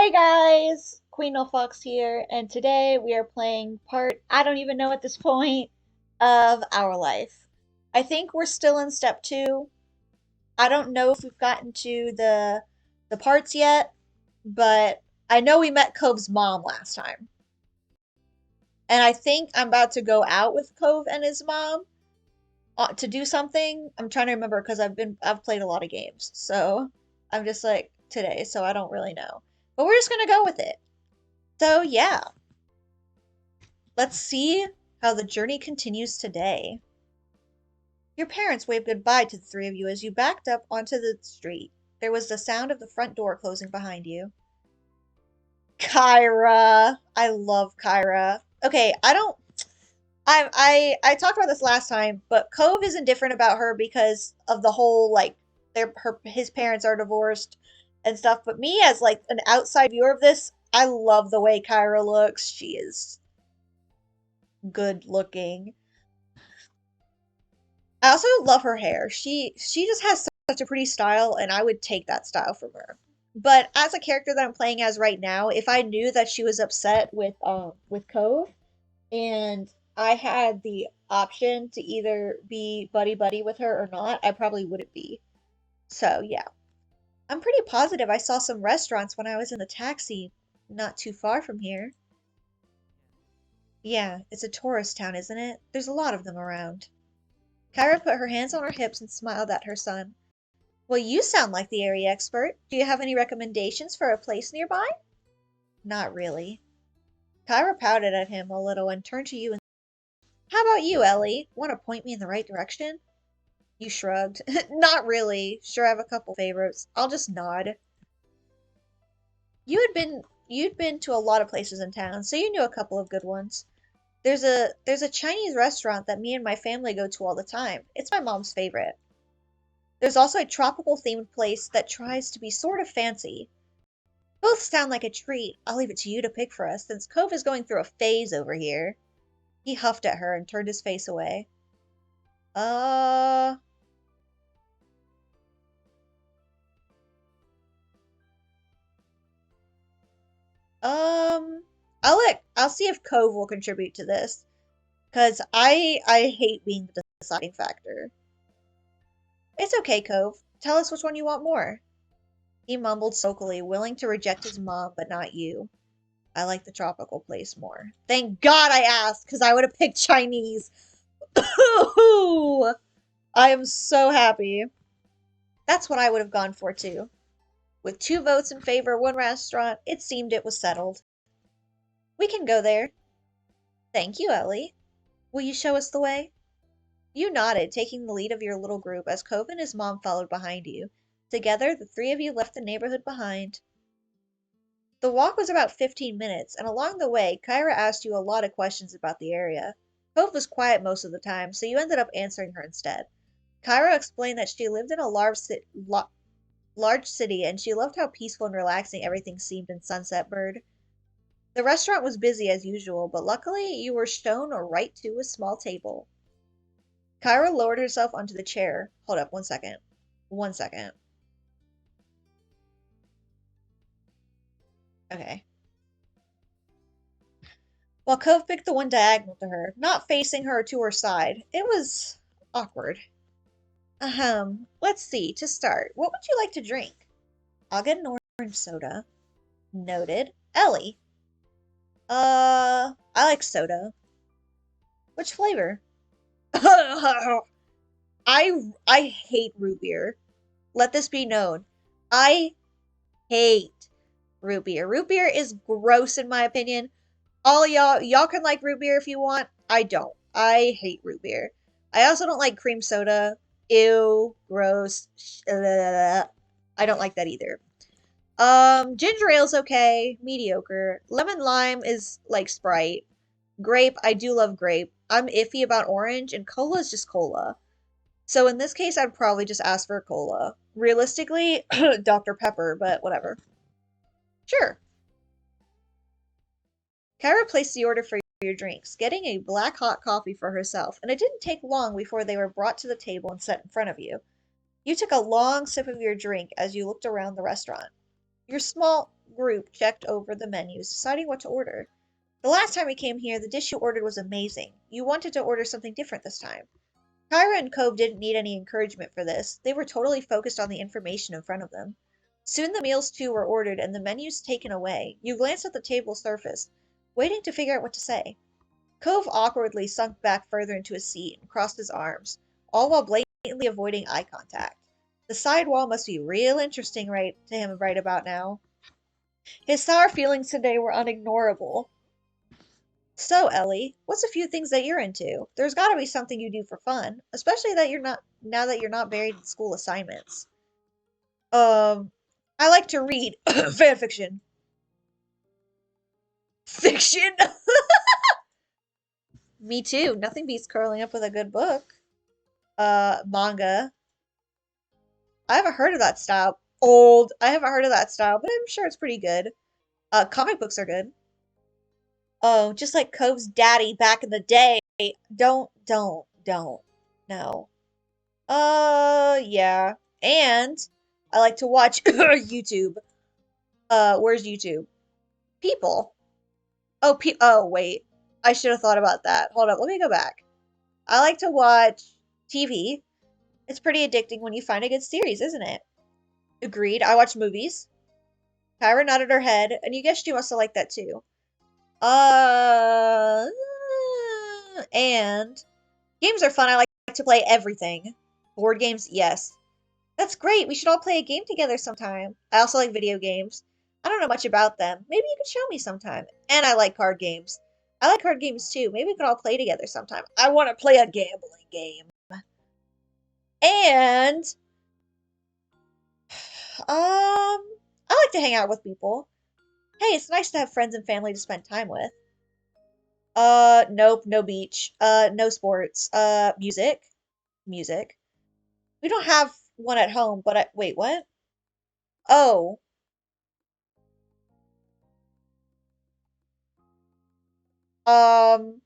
Hey guys, Queen No Fox here, and today we are playing part, I don't even know at this point, of our life. I think we're still in step two. I don't know if we've gotten to the parts yet, but I know we met Cove's mom last time. And I think I'm about to go out with Cove and his mom to do something. I'm trying to remember because I've played a lot of games. So I'm just like today, so I don't really know. But we're just gonna go with it. So yeah, let's see how the journey continues today. Your parents waved goodbye to the three of you as you backed up onto the street. There was the sound of the front door closing behind you. Kyra. I love Kyra. Okay, I don't I talked about this last time, but Cove is indifferent about her because of the whole like his parents are divorced and stuff. But me as like an outside viewer of this, I love the way Kyra looks. She is good looking. I also love her hair. She just has such a pretty style, and I would take that style from her. But as a character that I'm playing as right now, if I knew that she was upset with Cove, and I had the option to either be buddy buddy with her or not, I probably wouldn't be. So yeah, I'm pretty positive I saw some restaurants when I was in the taxi, not too far from here. Yeah, it's a tourist town, isn't it? There's a lot of them around. Kyra put her hands on her hips and smiled at her son. Well, you sound like the area expert. Do you have any recommendations for a place nearby? Not really. Kyra pouted at him a little and turned to you and how about you, Ellie? Want to point me in the right direction? You shrugged. Not really. Sure, I have a couple favorites. I'll just nod. You'd been to a lot of places in town, so you knew a couple of good ones. There's a Chinese restaurant that me and my family go to all the time. It's my mom's favorite. There's also a tropical themed place that tries to be sort of fancy. Both sound like a treat. I'll leave it to you to pick for us, since Cove is going through a phase over here. He huffed at her and turned his face away. Uh, um, I'll see if Cove will contribute to this, cause I hate being the deciding factor. It's okay, Cove. Tell us which one you want more. He mumbled sulkily, willing to reject his mom, but not you. I like the tropical place more. Thank God I asked, because I would have picked Chinese. I am so happy. That's what I would have gone for too. With two votes in favor of one restaurant, it seemed it was settled. We can go there. Thank you, Ellie. Will you show us the way? You nodded, taking the lead of your little group as Cove and his mom followed behind you. Together, the three of you left the neighborhood behind. The walk was about 15 minutes, and along the way, Kyra asked you a lot of questions about the area. Cove was quiet most of the time, so you ended up answering her instead. Kyra explained that she lived in a large city and she loved how peaceful and relaxing everything seemed in Sunset Bird. The restaurant was busy as usual, but luckily you were shown right to a small table. Kyra lowered herself onto the chair. Hold up, 1 second. 1 second. Okay. While Cove picked the one diagonal to her, not facing her or to her side. It was awkward. Let's see. To start, what would you like to drink? I'll get an orange soda. Noted. Ellie. I like soda. Which flavor? I I hate root beer. Let this be known. I hate root beer. Root beer is gross in my opinion. All y'all can like root beer if you want. I don't. I hate root beer. I also don't like cream soda. Ew, gross. I don't like that either. Ginger ale's okay, mediocre. Lemon lime is like Sprite. Grape, I do love grape. I'm iffy about orange, and cola is just cola. So in this case, I'd probably just ask for a cola. Realistically, Dr. Pepper, but whatever. Sure. Kyra placed the order for your drinks, getting a black hot coffee for herself, and it didn't take long before they were brought to the table and set in front of you. You took a long sip of your drink as you looked around the restaurant. group checked over the menus, deciding what to order. The last time we came here, the dish you ordered was amazing. You wanted to order something different this time. Kyra and Cove didn't need any encouragement for this. They were totally focused on the information in front of them. Soon the meals too were ordered and the menus taken away. You glanced at the table surface, waiting to figure out what to say. Cove awkwardly sunk back further into his seat and crossed his arms, all while blatantly avoiding eye contact. The side wall must be real interesting right to him right about now. His sour feelings today were unignorable. So, Ellie, what's a few things that you're into? There's gotta be something you do for fun, especially that you're not now that you're not buried in school assignments. I like to read fan fiction. Fiction? Me too. Nothing beats curling up with a good book. Manga. I haven't heard of that style. Old. I haven't heard of that style, but I'm sure it's pretty good. Comic books are good. Oh, just like Cove's daddy back in the day. Don't. No. Yeah. And I like to watch YouTube. Where's YouTube? People. Oh, wait. I should have thought about that. Hold up, let me go back. I like to watch TV. It's pretty addicting when you find a good series, isn't it? Agreed. I watch movies. Kyra nodded her head, and you guessed you must have liked that too. Uh, and games are fun. I like to play everything. Board games, yes. That's great. We should all play a game together sometime. I also like video games. I don't know much about them. Maybe you could show me sometime. And I like card games. I like card games too. Maybe we could all play together sometime. I want to play a gambling game. And I like to hang out with people. Hey, it's nice to have friends and family to spend time with. Nope, no beach. No sports. Music. Music. We don't have one at home, but wait, what? Oh, um,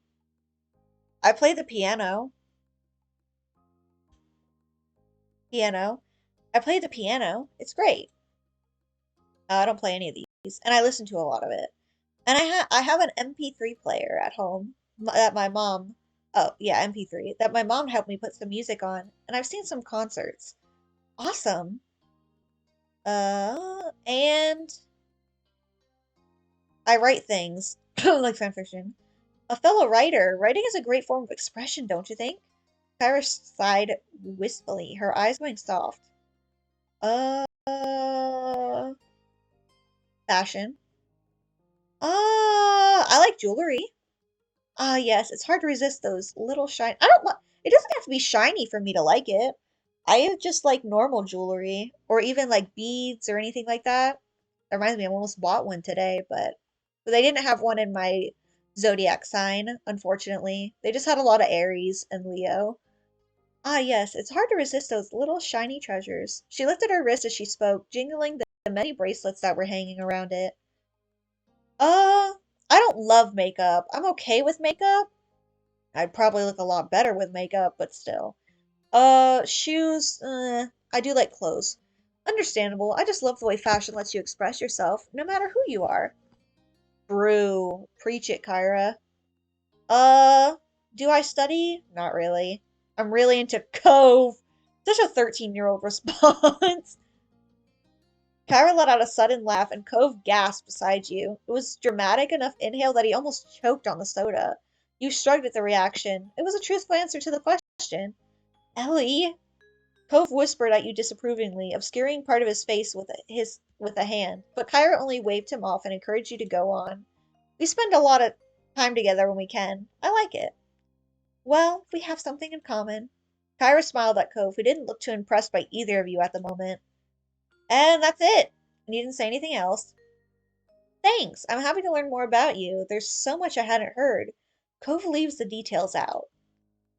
I play the piano. Piano. I play the piano. It's great. I don't play any of these, and I listen to a lot of it. And I have an MP3 player at home that my mom, oh yeah, MP3, that my mom helped me put some music on, and I've seen some concerts. Awesome. And I write things like fan fiction. A fellow writer. Writing is a great form of expression, don't you think? Kyra sighed wistfully, her eyes going soft. Uh, fashion. I like jewelry. Ah, yes, it's hard to resist those little shine. I don't want. It doesn't have to be shiny for me to like it. I just like normal jewelry, or even like beads or anything like that. That reminds me, I almost bought one today, but they didn't have one in my zodiac sign, unfortunately. They just had a lot of Aries and Leo. Ah, yes, it's hard to resist those little shiny treasures. She lifted her wrist as she spoke, jingling the many bracelets that were hanging around it. Uh, I don't love makeup. I'm okay with makeup. I'd probably look a lot better with makeup, but still. Shoes, I do like clothes. Understandable. I just love the way fashion lets you express yourself, no matter who you are. Brew. Preach it, Kyra. Uh, do I study? Not really. I'm really into Cove. Such a 13-year-old response. Kyra let out a sudden laugh, and Cove gasped beside you. It was dramatic enough inhale that he almost choked on the soda. You shrugged at the reaction. It was a truthful answer to the question. Ellie? Cove whispered at you disapprovingly, obscuring part of his face with a hand, but Kyra only waved him off and encouraged you to go on. We spend a lot of time together when we can. I like it. Well, we have something in common. Kyra smiled at Cove, who didn't look too impressed by either of you at the moment. And that's it. And you didn't say anything else. Thanks. I'm happy to learn more about you. There's so much I hadn't heard. Cove leaves the details out.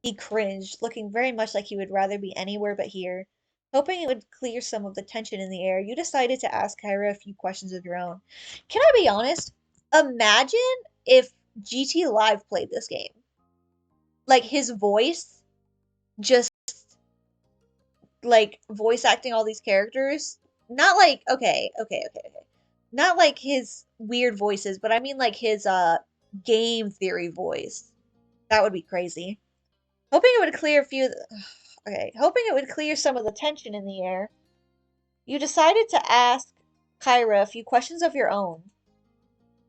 He cringed, looking very much like he would rather be anywhere but here. Hoping it would clear some of the tension in the air, you decided to ask Kyra a few questions of your own. Can I be honest? Imagine if GT Live played this game. Like his voice, just like voice acting all these characters. Not like, okay. Not like his weird voices, but I mean like his game theory voice. That would be crazy. Hoping it would clear a few okay, hoping it would clear some of the tension in the air. You decided to ask Kyra a few questions of your own.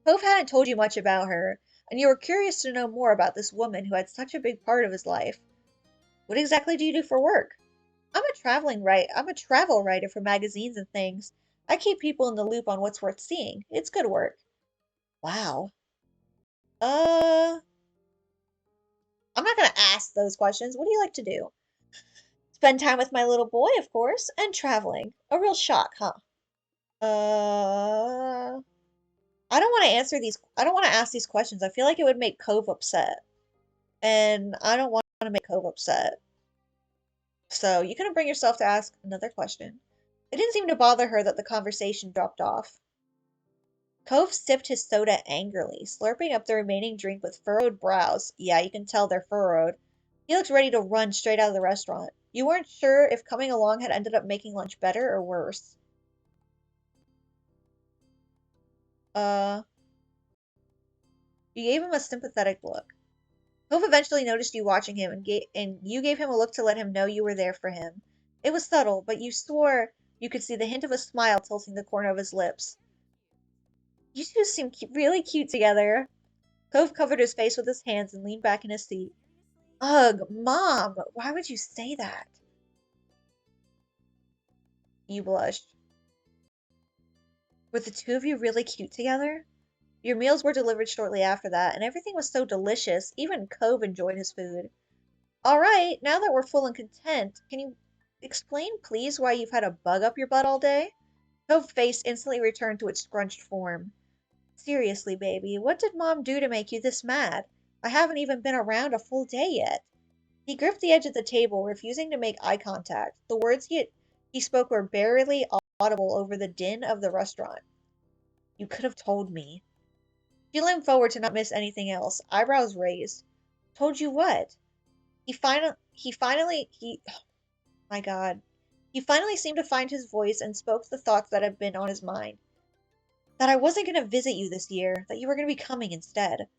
Hove hadn't told you much about her, and you were curious to know more about this woman who had such a big part of his life. What exactly do you do for work? I'm a travel writer for magazines and things. I keep people in the loop on what's worth seeing. It's good work. Wow. Uh, I'm not gonna ask those questions. What do you like to do? Spend time with my little boy, of course, and traveling. A real shock, huh? Uh, I don't want to ask these questions. I feel like it would make Cove upset. And I don't want to make Cove upset. So you couldn't bring yourself to ask another question. It didn't seem to bother her that the conversation dropped off. Cove sipped his soda angrily, slurping up the remaining drink with furrowed brows. Yeah, you can tell they're furrowed. He looked ready to run straight out of the restaurant. You weren't sure if coming along had ended up making lunch better or worse. Uh, you gave him a sympathetic look. Cove eventually noticed you watching him and you gave him a look to let him know you were there for him. It was subtle, but you swore you could see the hint of a smile tilting the corner of his lips. You two seem really cute together. Cove covered his face with his hands and leaned back in his seat. Ugh, Mom, why would you say that? You blushed. Were the two of you really cute together? Your meals were delivered shortly after that, and everything was so delicious, even Cove enjoyed his food. All right, now that we're full and content, can you explain, please, why you've had a bug up your butt all day? Cove's face instantly returned to its scrunched form. Seriously, baby, what did Mom do to make you this mad? I haven't even been around a full day yet. He gripped the edge of the table, refusing to make eye contact. The words he spoke were barely audible over the din of the restaurant. You could have told me. She leaned forward to not miss anything else, eyebrows raised. Told you what? Oh my God. He finally seemed to find his voice and spoke the thoughts that had been on his mind. That I wasn't going to visit you this year, that you were going to be coming instead.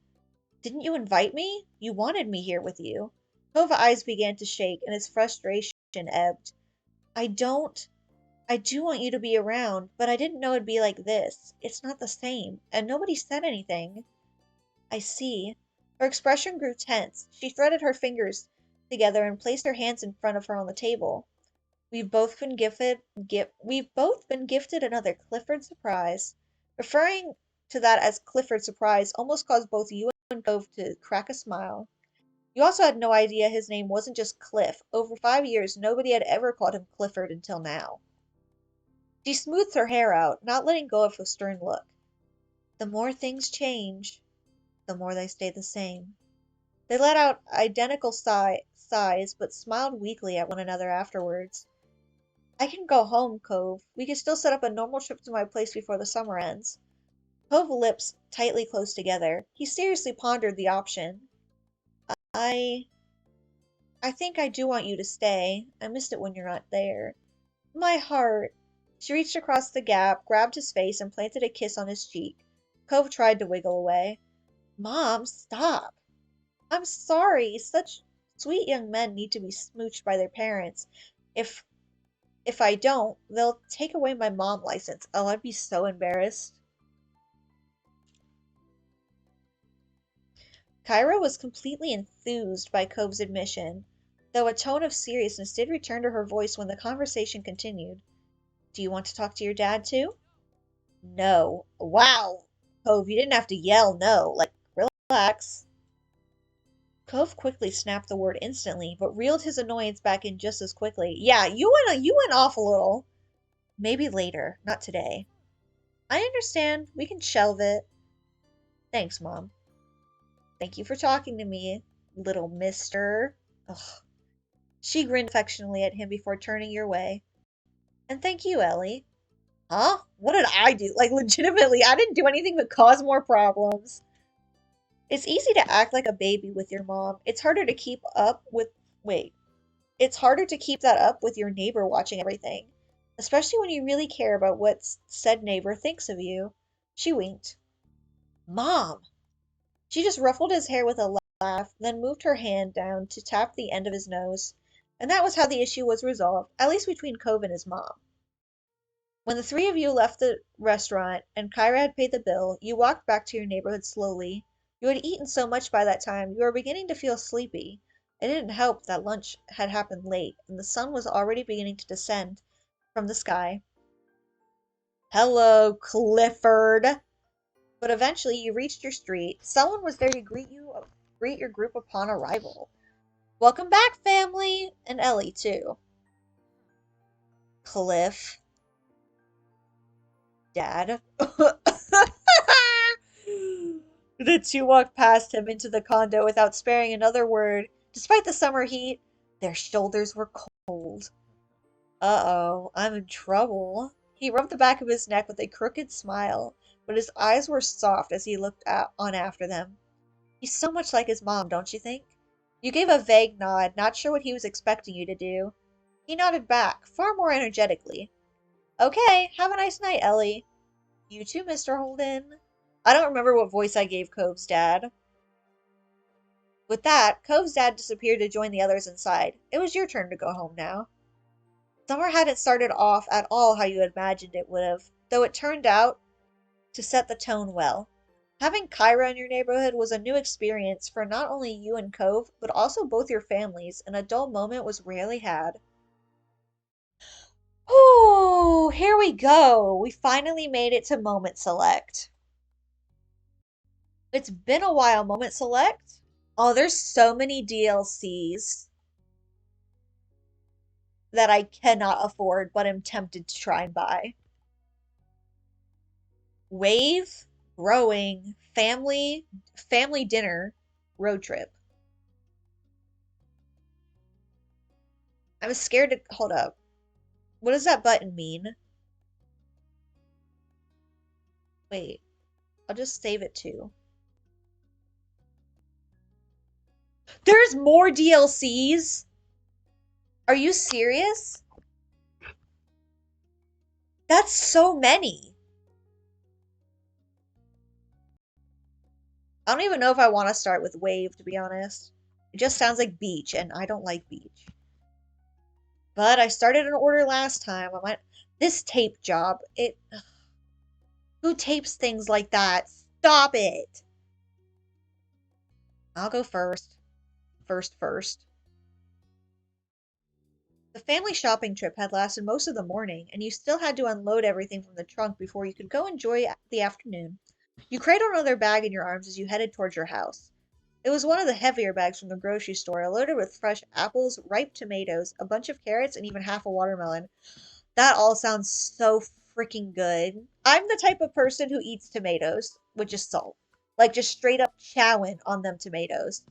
Didn't you invite me? You wanted me here with you. Hova's eyes began to shake and his frustration ebbed. I don't. I do want you to be around, but I didn't know it'd be like this. It's not the same, and nobody said anything. I see. Her expression grew tense. She threaded her fingers together and placed her hands in front of her on the table. We've both been gifted another Clifford surprise. Referring to that as Clifford surprise almost caused both you and Cove to crack a smile. You also had no idea his name wasn't just Cliff. Over 5 years, nobody had ever called him Clifford until now. She smoothed her hair out, not letting go of her stern look. The more things change, the more they stay the same. They let out identical sighs, but smiled weakly at one another afterwards. I can go home, Cove. We can still set up a normal trip to my place before the summer ends. Cove's lips tightly closed together. He seriously pondered the option. I I think I do want you to stay. I missed it when you're not there. My heart. She reached across the gap, grabbed his face, and planted a kiss on his cheek. Cove tried to wiggle away. Mom, stop. I'm sorry. Such sweet young men need to be smooched by their parents. If if I don't, they'll take away my mom license. Oh, I'd be so embarrassed. Kyra was completely enthused by Cove's admission, though a tone of seriousness did return to her voice when the conversation continued. Do you want to talk to your dad too? No. Wow. Cove, you didn't have to yell no. Like, relax. Cove quickly snapped the word instantly, but reeled his annoyance back in just as quickly. Yeah, you went off a little. Maybe later, not today. I understand. We can shelve it. Thanks, Mom. Thank you for talking to me, little mister. Ugh. She grinned affectionately at him before turning your way. And thank you, Ellie. Huh? What did I do? Like, legitimately, I didn't do anything but cause more problems. It's easy to act like a baby with your mom. It's harder to keep up with. Wait. It's harder to keep that up with your neighbor watching everything. especially when you really care about what said neighbor thinks of you. She winked. Mom! She just ruffled his hair with a laugh, then moved her hand down to tap the end of his nose. And that was how the issue was resolved, at least between Cove and his mom. When the three of you left the restaurant and Kyra had paid the bill, you walked back to your neighborhood slowly. You had eaten so much by that time, you were beginning to feel sleepy. It didn't help that lunch had happened late, and the sun was already beginning to descend from the sky. Hello, Clifford! But eventually you reached your street. Someone was there to greet your group upon arrival. Welcome back, family! And Ellie, too. Cliff. Dad. The two walked past him into the condo without sparing another word. Despite the summer heat, their shoulders were cold. Uh-oh, I'm in trouble. He rubbed the back of his neck with a crooked smile, but his eyes were soft as he looked on after them. He's so much like his mom, don't you think? You gave a vague nod, not sure what he was expecting you to do. He nodded back, far more energetically. Okay, have a nice night, Ellie. You too, Mr. Holden. I don't remember what voice I gave Cove's dad. With that, Cove's dad disappeared to join the others inside. It was your turn to go home now. Summer hadn't started off at all how you had imagined it would have, though it turned out to set the tone well. Having Kyra in your neighborhood was a new experience for not only you and Cove, but also both your families, and a dull moment was rarely had. Oh, here we go. We finally made it to Moment Select. It's been a while, Moment Select. Oh, there's so many DLCs that I cannot afford, but am tempted to try and buy. Wave, growing, family dinner, road trip. I'm scared to hold up. What does that button mean? Wait, I'll just save it too. There's more DLCs? Are you serious? That's so many. I don't even know if I want to start with Wave, to be honest. It just sounds like beach, and I don't like beach. But I started an order last time. I might this tape job. Who tapes things like that? Stop it. I'll go first. First. The family shopping trip had lasted most of the morning, and you still had to unload everything from the trunk before you could go enjoy the afternoon. You cradled another bag in your arms as you headed towards your house. It was one of the heavier bags from the grocery store, loaded with fresh apples, ripe tomatoes, a bunch of carrots, and even half a watermelon. That all sounds so freaking good. I'm the type of person who eats tomatoes with just salt. Like just straight up chowing on them tomatoes.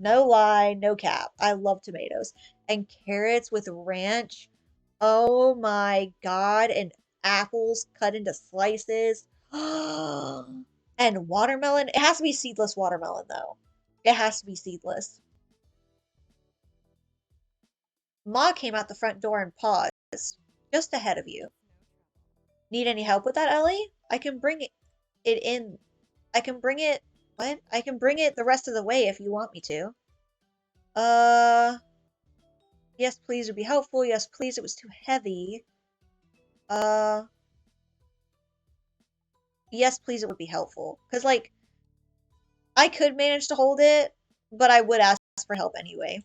No lie, no cap. I love tomatoes. And carrots with ranch. Oh my god. And apples cut into slices. And watermelon. It has to be seedless watermelon, though. It has to be seedless. Ma came out the front door and paused, just ahead of you. Need any help with that, Ellie? I can bring it in. I can bring it. What? I can bring it the rest of the way if you want me to. Uh, yes, please would be helpful. Yes, please, it was too heavy. Uh, yes, please, it would be helpful. Because, like, I could manage to hold it, but I would ask for help anyway.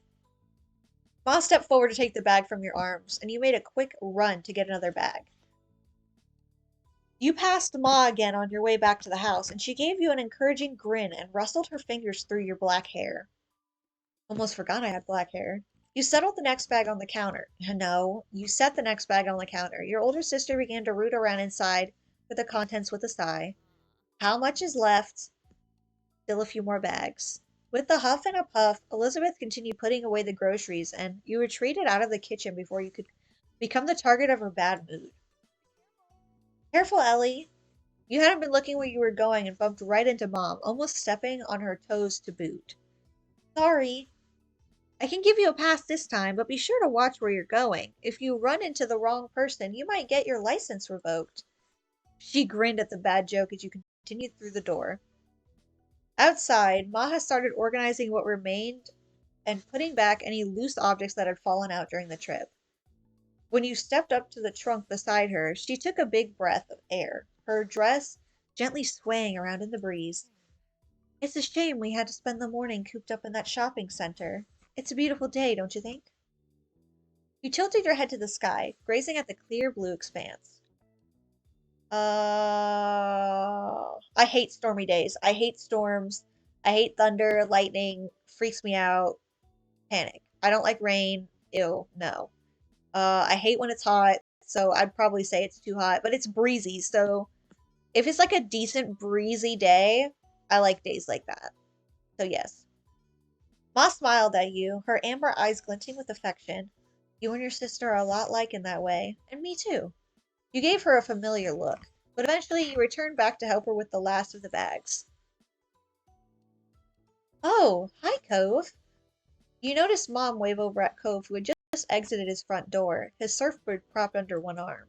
Ma stepped forward to take the bag from your arms, and you made a quick run to get another bag. You passed Ma again on your way back to the house, and she gave you an encouraging grin and rustled her fingers through your black hair. Almost forgot I had black hair. You settled the next bag on the counter. No, you set the next bag on the counter. Your older sister began to root around inside for the contents with a sigh. How much is left? Still a few more bags. With a huff and a puff, Elizabeth continued putting away the groceries, and you retreated out of the kitchen before you could become the target of her bad mood. Careful, Ellie. You hadn't been looking where you were going and bumped right into Mom, almost stepping on her toes to boot. Sorry. I can give you a pass this time, but be sure to watch where you're going. If you run into the wrong person, you might get your license revoked. She grinned at the bad joke as you continued through the door. Outside, Maha started organizing what remained and putting back any loose objects that had fallen out during the trip. When you stepped up to the trunk beside her, she took a big breath of air, her dress gently swaying around in the breeze. It's a shame we had to spend the morning cooped up in that shopping center. It's a beautiful day, don't you think? You tilted your head to the sky, gazing at the clear blue expanse. I hate stormy days. I hate storms. I hate thunder, lightning, freaks me out, panic. I don't like rain. Ew, no. I hate when it's hot, so I'd probably say it's too hot, but it's breezy, so if it's like a decent breezy day, I like days like that. So yes. Ma smiled at you, her amber eyes glinting with affection. You and your sister are a lot like in that way, and me too. You gave her a familiar look, but eventually you returned back to help her with the last of the bags. Oh, hi, Cove. You noticed Mom wave over at Cove, who had just exited his front door, his surfboard propped under one arm.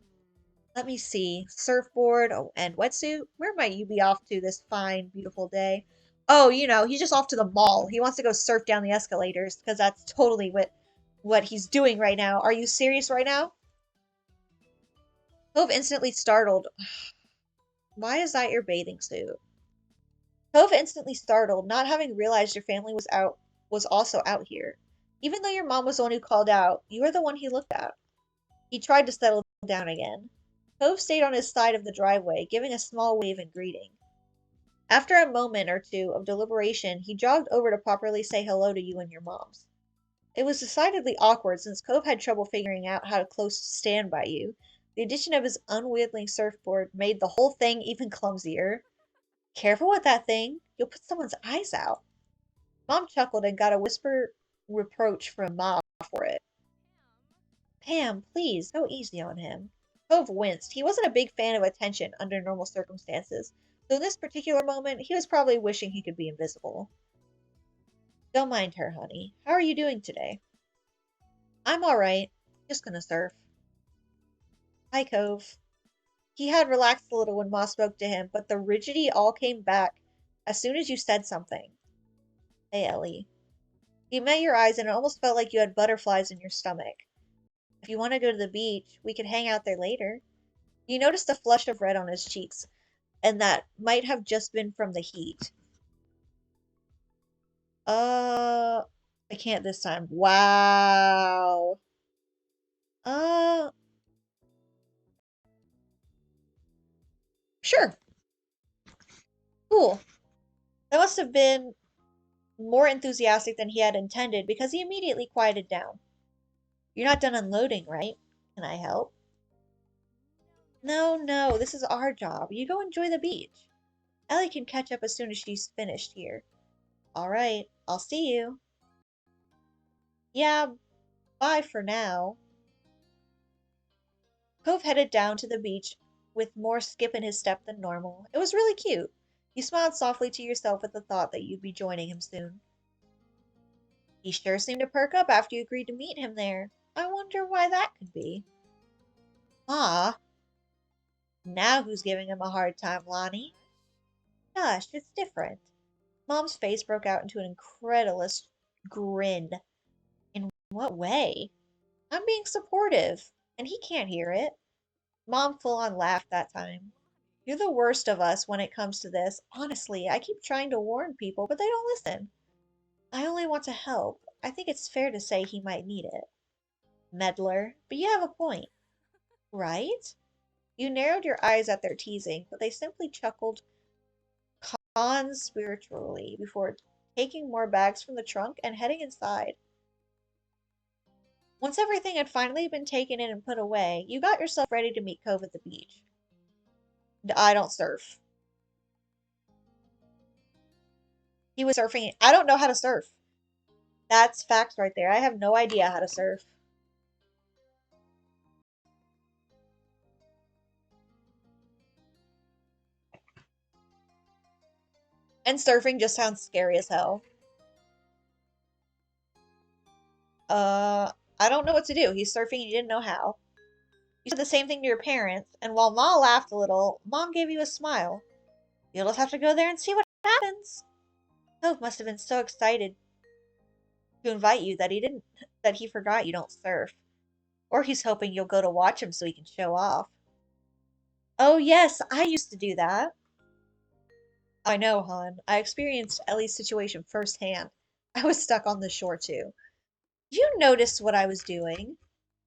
Let me see. Surfboard and wetsuit? Where might you be off to this fine, beautiful day? Oh, he's just off to the mall. He wants to go surf down the escalators because that's totally what he's doing right now. Are you serious right now? Cove instantly startled. Why is that your bathing suit? Cove instantly startled, not having realized your family was also out here. Even though your mom was the one who called out, you were the one he looked at. He tried to settle down again. Cove stayed on his side of the driveway, giving a small wave in greeting. After a moment or two of deliberation, he jogged over to properly say hello to you and your moms. It was decidedly awkward since Cove had trouble figuring out how to close stand by you. The addition of his unwieldy surfboard made the whole thing even clumsier. Careful with that thing. You'll put someone's eyes out. Mom chuckled and got a whisper reproach from Ma for it. Pam, please, go easy on him. Cove winced. He wasn't a big fan of attention under normal circumstances, so in this particular moment, he was probably wishing he could be invisible. Don't mind her, honey. How are you doing today? I'm all right. Just gonna surf. Hi, Cove. He had relaxed a little when Ma spoke to him, but the rigidity all came back as soon as you said something. Hey, Ellie. He met your eyes and it almost felt like you had butterflies in your stomach. If you want to go to the beach, we could hang out there later. You noticed a flush of red on his cheeks, and that might have just been from the heat. Uh, I can't this time. Wow. Uh, sure. Cool. That must have been more enthusiastic than he had intended because he immediately quieted down. You're not done unloading, right? Can I help? No, no, this is our job. You go enjoy the beach. Ellie can catch up as soon as she's finished here. All right, I'll see you. Yeah, bye for now. Cove headed down to the beach with more skip in his step than normal. It was really cute. You smiled softly to yourself at the thought that you'd be joining him soon. He sure seemed to perk up after you agreed to meet him there. I wonder why that could be. Ah, now who's giving him a hard time, Lonnie? Gosh, it's different. Mom's face broke out into an incredulous grin. In what way? I'm being supportive, and he can't hear it. Mom full on laughed that time. You're the worst of us when it comes to this. Honestly, I keep trying to warn people, but they don't listen. I only want to help. I think it's fair to say he might need it. Meddler, but you have a point, right? You narrowed your eyes at their teasing, but they simply chuckled conspiratorially before taking more bags from the trunk and heading inside. Once everything had finally been taken in and put away, you got yourself ready to meet Cove at the beach. I don't surf. He was surfing. I don't know how to surf. That's facts right there. I have no idea how to surf. And surfing just sounds scary as hell. Uh, I don't know what to do. He's surfing and you didn't know how. You said the same thing to your parents, and while Ma laughed a little, Mom gave you a smile. You'll just have to go there and see what happens. Hope must have been so excited to invite you that he forgot you don't surf. Or he's hoping you'll go to watch him so he can show off. Oh yes, I used to do that. I know, hon. I experienced Ellie's situation firsthand. I was stuck on the shore too. You noticed what I was doing.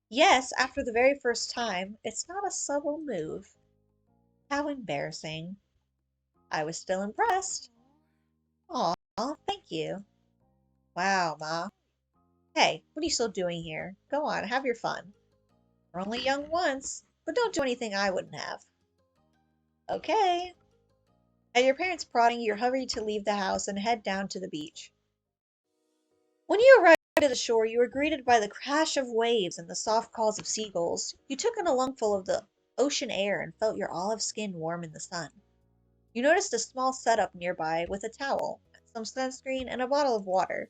Yes, after the very first time. It's not a subtle move. How embarrassing. I was still impressed. Aw, thank you. Wow, Ma. Hey, what are you still doing here? Go on, have your fun. We're only young once, but don't do anything I wouldn't have. Okay. At your parents' prodding, you hurry to leave the house and head down to the beach. When you arrived at the shore, you were greeted by the crash of waves and the soft calls of seagulls. You took in a lungful of the ocean air and felt your olive skin warm in the sun. You noticed a small setup nearby with a towel, some sunscreen, and a bottle of water.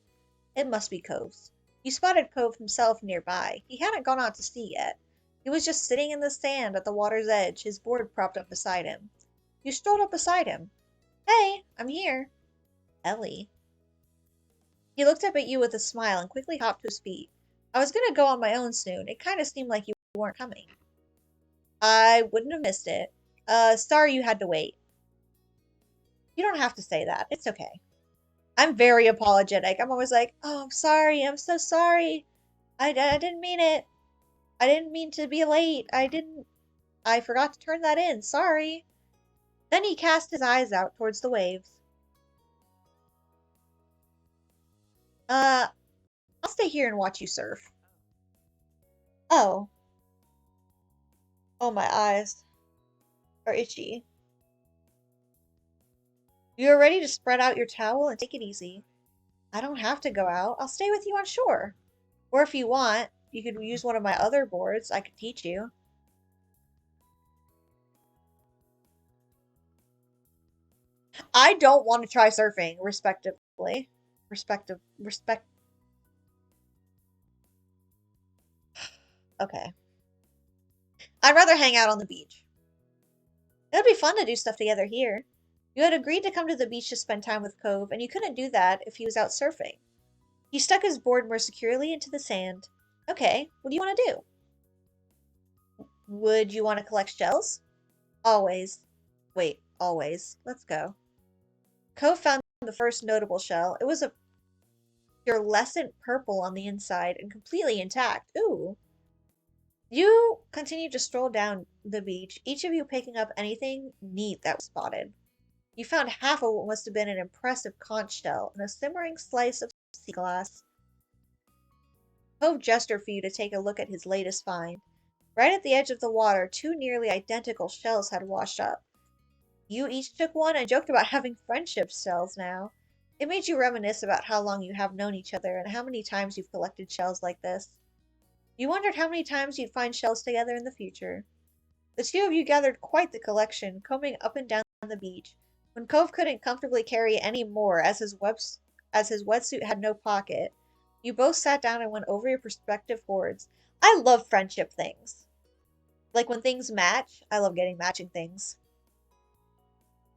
It must be Cove's. You spotted Cove himself nearby. He hadn't gone out to sea yet. He was just sitting in the sand at the water's edge, his board propped up beside him. You strolled up beside him. Hey, I'm here. Ellie. He looked up at you with a smile and quickly hopped to his feet. I was going to go on my own soon. It kind of seemed like you weren't coming. I wouldn't have missed it. Sorry you had to wait. You don't have to say that. It's okay. I'm very apologetic. I'm always like, oh, I'm sorry. I'm so sorry. I didn't mean it. I didn't mean to be late. I forgot to turn that in. Sorry. Then he cast his eyes out towards the waves. Uh, I'll stay here and watch you surf. Oh, oh, my eyes are itchy. You are ready to spread out your towel and take it easy. I don't have to go out. I'll stay with you on shore. Or if you want, you could use one of my other boards. I could teach you. I don't want to try surfing, respectively. Respect. Okay. I'd rather hang out on the beach. It would be fun to do stuff together here. You had agreed to come to the beach to spend time with Cove, and you couldn't do that if he was out surfing. He stuck his board more securely into the sand. Okay, what do you want to do? Would you want to collect shells? Always. Wait, always. Let's go. Cove found the first notable shell. It was a purulescent purple on the inside and completely intact. Ooh. You continued to stroll down the beach, each of you picking up anything neat that was spotted. You found half of what must have been an impressive conch shell and a simmering slice of sea glass. Cove gestured for you to take a look at his latest find. Right at the edge of the water, two nearly identical shells had washed up. You each took one and joked about having friendship shells now. It made you reminisce about how long you have known each other and how many times you've collected shells like this. You wondered how many times you'd find shells together in the future. The two of you gathered quite the collection, combing up and down the beach. When Cove couldn't comfortably carry any more as his wetsuit had no pocket, you both sat down and went over your respective hoards. I love friendship things. Like when things match, I love getting matching things.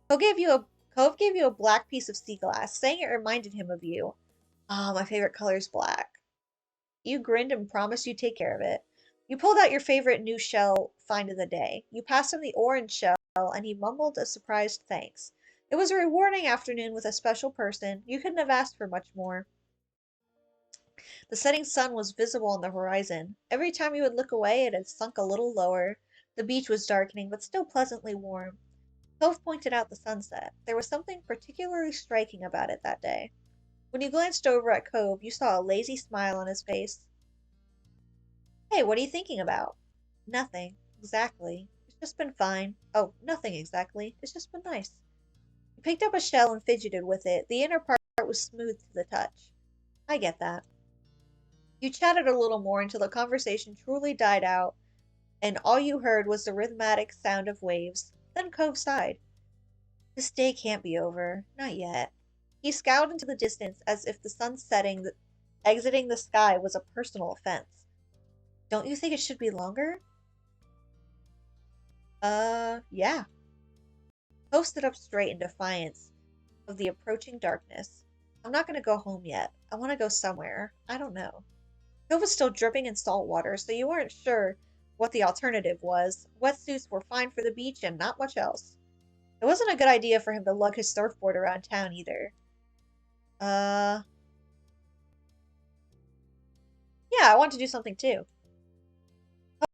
Cove gave you a Cove gave you a black piece of sea glass, saying it reminded him of you. Ah, my favorite color is black. You grinned and promised you'd take care of it. You pulled out your favorite new shell find of the day. You passed him the orange shell, and he mumbled a surprised thanks. It was a rewarding afternoon with a special person. You couldn't have asked for much more. The setting sun was visible on the horizon. Every time you would look away, it had sunk a little lower. The beach was darkening, but still pleasantly warm. Cove pointed out the sunset. There was something particularly striking about it that day. When you glanced over at Cove, you saw a lazy smile on his face. Hey, what are you thinking about? Nothing. Exactly. It's just been fine. Oh, nothing exactly. It's just been nice. You picked up a shell and fidgeted with it. The inner part was smooth to the touch. I get that. You chatted a little more until the conversation truly died out, and all you heard was the rhythmic sound of waves. Then Cove sighed. This day can't be over. Not yet. He scowled into the distance as if the sun setting Exiting the sky was a personal offense. Don't you think it should be longer? Yeah. Poe stood up straight in defiance of the approaching darkness. I'm not going to go home yet. I want to go somewhere. I don't know. Cove was still dripping in salt water, so you weren't sure what the alternative was. Wetsuits were fine for the beach and not much else. It wasn't a good idea for him to lug his surfboard around town either. Uh, yeah, I want to do something too.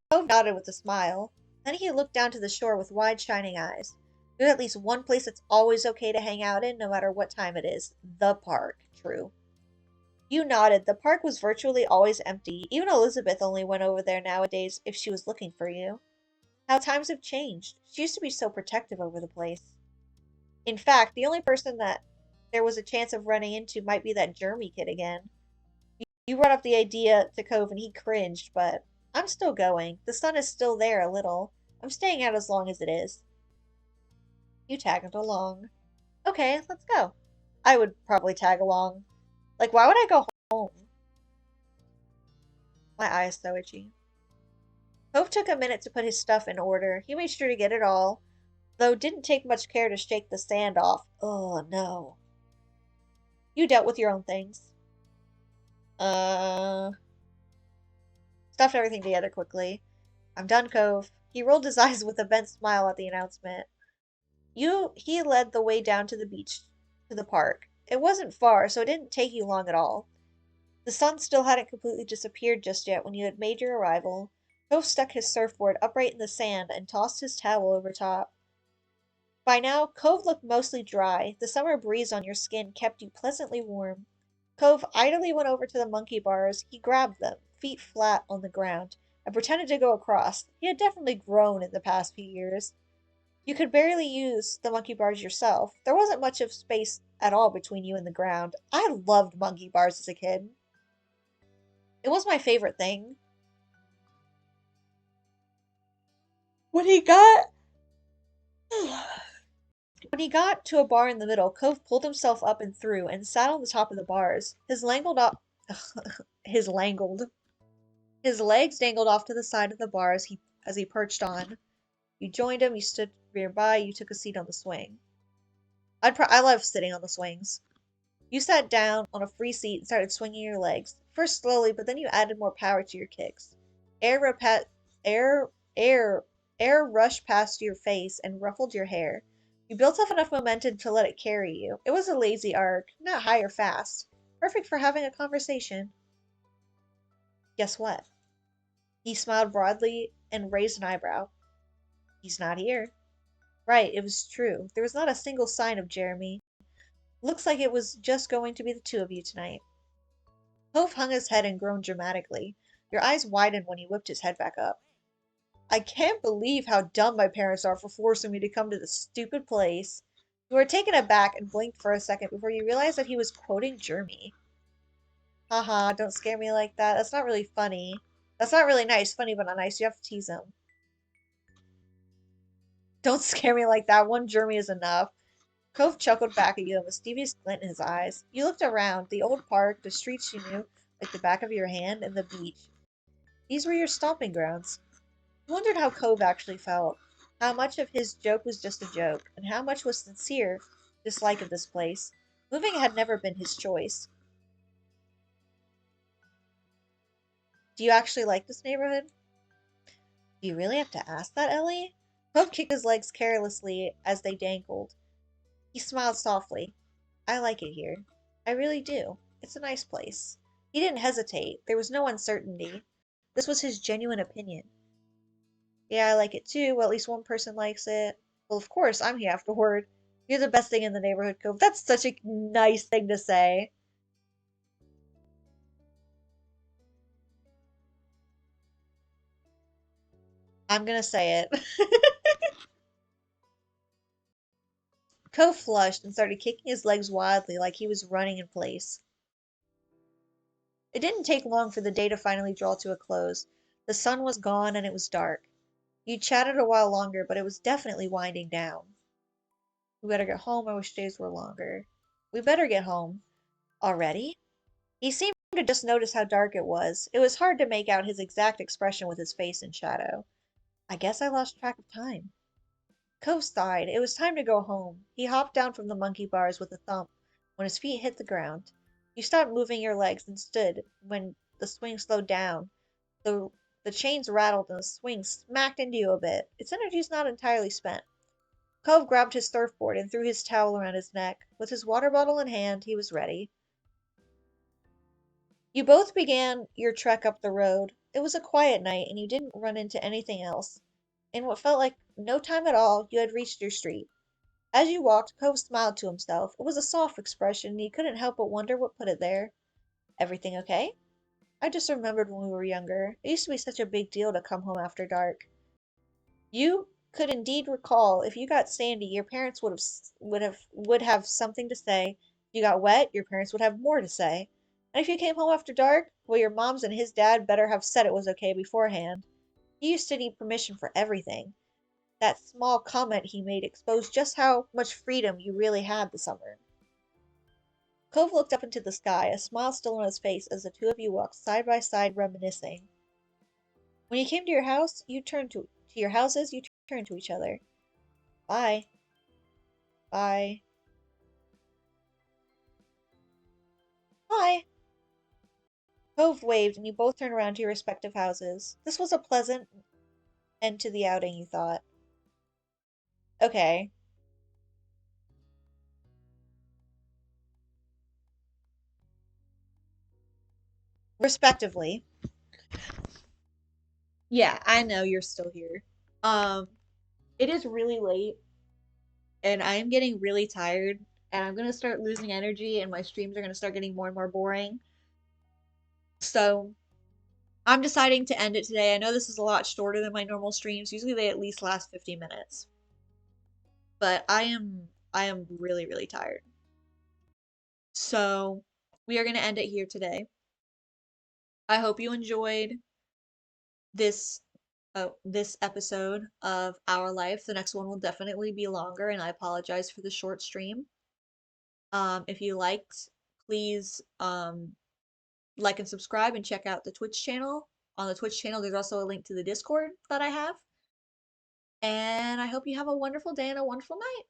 Cove nodded with a smile. Then he looked down to the shore with wide, shining eyes. There's at least one place it's always okay to hang out in, no matter what time it is. The park. True. You nodded. The park was virtually always empty. Even Elizabeth only went over there nowadays if she was looking for you. How times have changed. She used to be so protective over the place. In fact, the only person that there was a chance of running into might be that Jeremy kid again. You brought up the idea to Cove and he cringed, but I'm still going. The sun is still there a little. I'm staying out as long as it is. You tagged along. Okay, let's go. I would probably tag along. Like, why would I go home? My eye is so itchy. Cove took a minute to put his stuff in order. He made sure to get it all, though didn't take much care to shake the sand off. Oh, no. You dealt with your own things. Uh, Stuffed everything together quickly. I'm done, Cove. He rolled his eyes with a bent smile at the announcement. He led the way down to the beach, to the park. It wasn't far, so it didn't take you long at all. The sun still hadn't completely disappeared just yet when you had made your arrival. Cove stuck his surfboard upright in the sand and tossed his towel over top. By now, Cove looked mostly dry. The summer breeze on your skin kept you pleasantly warm. Cove idly went over to the monkey bars. He grabbed them, feet flat on the ground, and pretended to go across. He had definitely grown in the past few years. You could barely use the monkey bars yourself. There wasn't much of space at all between you and the ground. I loved monkey bars as a kid. It was my favorite thing. When he got when he got to a bar in the middle, Cove pulled himself up and through and sat on the top of the bars. His langled. His legs dangled off to the side of the bar as he perched on. You joined him, you stood nearby, you took a seat on the swing. I love sitting on the swings. You sat down on a free seat and started swinging your legs, first slowly, but then you added more power to your kicks. Air repa- air air air rushed past your face and ruffled your hair. You built up enough momentum to let it carry you. It was a lazy arc, not high or fast. Perfect for having a conversation. Guess what? He smiled broadly and raised an eyebrow. He's not here. Right, it was true. There was not a single sign of Jeremy. Looks like it was just going to be the two of you tonight. Hove hung his head and groaned dramatically. Your eyes widened when he whipped his head back up. I can't believe how dumb my parents are for forcing me to come to this stupid place. You were taken aback and blinked for a second before you realized that he was quoting Jeremy. Haha, don't scare me like that. That's not really funny. That's not really nice. Funny but not nice. You have to tease him. Don't scare me like that. One Jeremy is enough. Cove chuckled back at you, a mischievous glint in his eyes. You looked around. The old park, the streets you knew, like the back of your hand, and the beach. These were your stomping grounds. You wondered how Cove actually felt. How much of his joke was just a joke, and how much was sincere dislike of this place. Moving had never been his choice. Do you actually like this neighborhood? Do you really have to ask that, Ellie? Cove kicked his legs carelessly as they dangled. He smiled softly. I like it here. I really do. It's a nice place. He didn't hesitate. There was no uncertainty. This was his genuine opinion. Yeah, I like it too. Well, at least one person likes it. Well, of course, I'm here afterward. You're the best thing in the neighborhood, Cove. That's such a nice thing to say. I'm gonna say it. Cove flushed and started kicking his legs wildly like he was running in place. It didn't take long for the day to finally draw to a close. The sun was gone and it was dark. You chatted a while longer, but it was definitely winding down. We better get home. I wish days were longer. We better get home. Already? He seemed could just notice how dark it was. It was hard to make out his exact expression with his face in shadow. I guess I lost track of time. Cove sighed. It was time to go home. He hopped down from the monkey bars with a thump when his feet hit the ground. You stopped moving your legs and stood when the swing slowed down. The the chains rattled and the swing smacked into you a bit. Its energy's not entirely spent. Cove grabbed his surfboard and threw his towel around his neck. With his water bottle in hand, he was ready. You both began your trek up the road. It was a quiet night, and you didn't run into anything else. In what felt like no time at all, you had reached your street. As you walked, Cove smiled to himself. It was a soft expression, and he couldn't help but wonder what put it there. Everything okay? I just remembered when we were younger. It used to be such a big deal to come home after dark. You could indeed recall if you got sandy, your parents would have something to say. If you got wet, your parents would have more to say. And if you came home after dark, well, your mom's and his dad better have said it was okay beforehand. He used to need permission for everything. That small comment he made exposed just how much freedom you really had this summer. Cove looked up into the sky, a smile still on his face as the two of you walked side by side reminiscing. When you came to your house, you turned to your houses, you turned to each other. Bye. Bye. Bye. Cove waved, and you both turned around to your respective houses. This was a pleasant end to the outing, you thought. Okay. Respectively. Yeah, I know you're still here. Um, it is really late, and I am getting really tired, and I'm gonna start losing energy, and my streams are gonna start getting more and more boring. So I'm deciding to end it today. I know this is a lot shorter than my normal streams. Usually they at least last 50 minutes. But I am really, really tired. So we are gonna end it here today. I hope you enjoyed this this episode of Our Life. The next one will definitely be longer, and I apologize for the short stream. If you liked, please like and subscribe and check out the Twitch channel. On the Twitch channel, there's also a link to the Discord that I have. And I hope you have a wonderful day and a wonderful night.